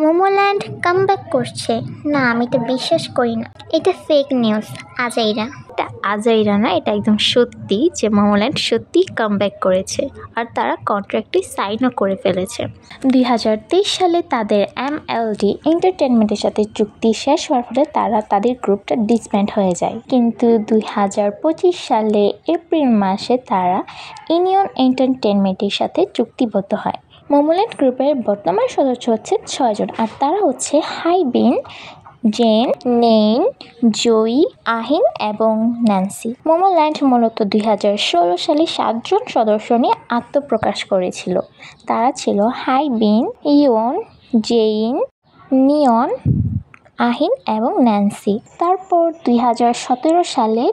মোমোল্যান্ড comeback করছে? না, আমি তো বিশ্বাস করি না। এটা ফেক নিউজ, আজাইরা। এটা আজাইরা না, এটা একদম সত্যি যে মোমোল্যান্ড সত্যি কামব্যাক করেছে আর তারা কন্ট্রাক্টে সাইনও করে ফেলেছে। 2023 সালে তাদের MLD এন্টারটেনমেন্টের সাথে চুক্তি শেষ হওয়ার ফলে তারা তাদের গ্রুপটা ডিসব্যান্ড হয়ে যায়। কিন্তু 2025 সালে এপ্রিল মাসে তারা ইউনিয়ন এন্টারটেনমেন্টের সাথে চুক্তিবদ্ধ হয়। মোমোল্যান্ড গ্রুপের বর্তমান সদস্য হচ্ছে 6 জন, আর তারা হচ্ছে হাইবিন, জেন, নেইন, জয়ী, আহিন এবং ন্যান্সি। মোমোল্যান্ড মূলত 2016 সালে 7 জন সদস্য নিয়ে আত্মপ্রকাশ করেছিল। তারা ছিল হাইবিন, ইয়ন, জেইন, নিয়ন, আহিন এবং ন্যান্সি। তারপর 2017 সালে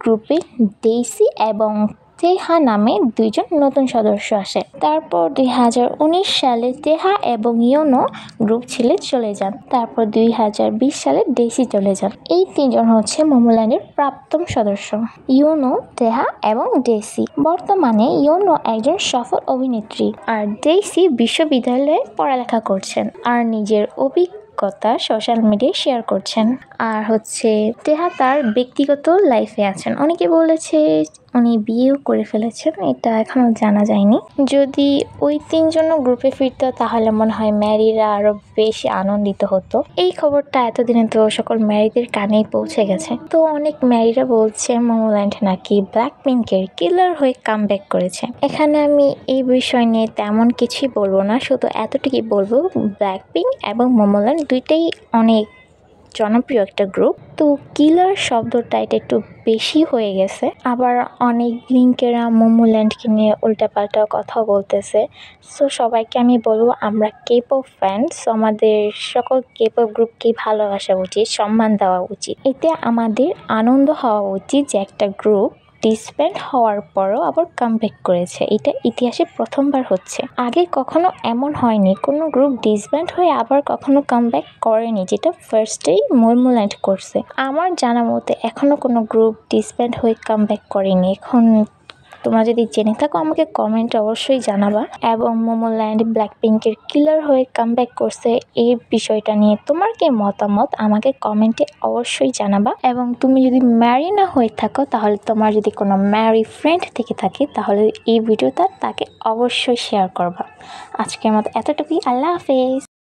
গ্রুপে ডেইসি এবং তেহা নামে 2 জন নতুন সদস্য আসে। তারপর 2019 সালে তেহা এবং ইয়োনো গ্রুপ ছেড়ে চলে যান। তারপর 2020 সালে ডেইসি চলে যান। এই 3 জন হচ্ছে মোমোল্যান্ডের প্রাক্তন সদস্য, ইয়োনো, তেহা এবং ডেইসি। বর্তমানে ইয়োনো একজন সফল অভিনেত্রী আর ডেইসি বিশ্ববিদ্যালয়ে পড়ালেখা করছেন আর নিজের অভিজ্ঞতা সোশ্যাল মিডিয়ায় শেয়ার করছেন। আর হচ্ছে তেহা তার ব্যক্তিগত লাইফে আছেন। অনেকে বলেছে উনি বিয়েও করে ফেলেছেন, এটা এখনো জানা যায়নি। যদি ওই 3 জন গ্রুপে ফিরতো তাহলে মনে হয় ম্যারিরা আরো বেশি আনন্দিত হতো। এই খবরটা এতদিনে তো সকল ম্যারিদের কানেই পৌঁছে গেছে। তো অনেক ম্যারিরা বলছে মোমোল্যান্ড নাকি ব্ল্যাকপিঙ্কের কিলার হয়ে কামব্যাক করেছে। এখানে আমি এই বিষয় নিয়ে তেমন কিছুই বলবো না, শুধু এতটুকুই বলবো ব্ল্যাকপিঙ্ক এবং মোমোল্যান্ড দুইটাই অনেক জনপ্রিয় একটা গ্রুপ। তো কিলার শব্দটা এটা একটু বেশি হয়ে গেছে। আবার অনেক লিঙ্কেরা মোমোল্যান্ডকে নিয়ে উল্টাপাল্টা কথা বলতেছে। সো সবাইকে আমি বলবো আমরা K-pop ফ্যান্স, আমাদের সকল K-pop গ্রুপকেই ভালোবাসা উচিত, সম্মান দেওয়া উচিত। এতে আমাদের আনন্দ হওয়া উচিত যে একটা গ্রুপ ডিসব্যান্ড হওয়ার পরও আবার কামব্যাক করেছে। এটা ইতিহাসে প্রথমবার হচ্ছে। আগে কখনো এমন হয়নি, কোনো গ্রুপ ডিসব্যান্ড হয়ে আবার কখনো কামব্যাক করেনি, যেটা ফার্স্টেই মোমোল্যান্ড করছে। আমার জানা মতে এখনো কোনো গ্রুপ ডিসব্যান্ড হয়ে কামব্যাক করেনি। এখন তোমরা যদি জেনে থাকো আমাকে কমেন্টে অবশ্যই জানাবা। এবং মোমোল্যান্ড ব্ল্যাকপিঙ্কের কিলার হয়ে কামব্যাক করছে এই বিষয়টা নিয়ে তোমার কি মতামত আমাকে কমেন্টে অবশ্যই জানাবা। এবং তুমি যদি ম্যারি না হয়ে থাকো তাহলে তোমার যদি কোনো ম্যারি ফ্রেন্ড থেকে থাকে তাহলে এই ভিডিওটা তাকে অবশ্যই শেয়ার করবা। আজকের মতো এতটুকুই, আল্লাহ হাফেজ।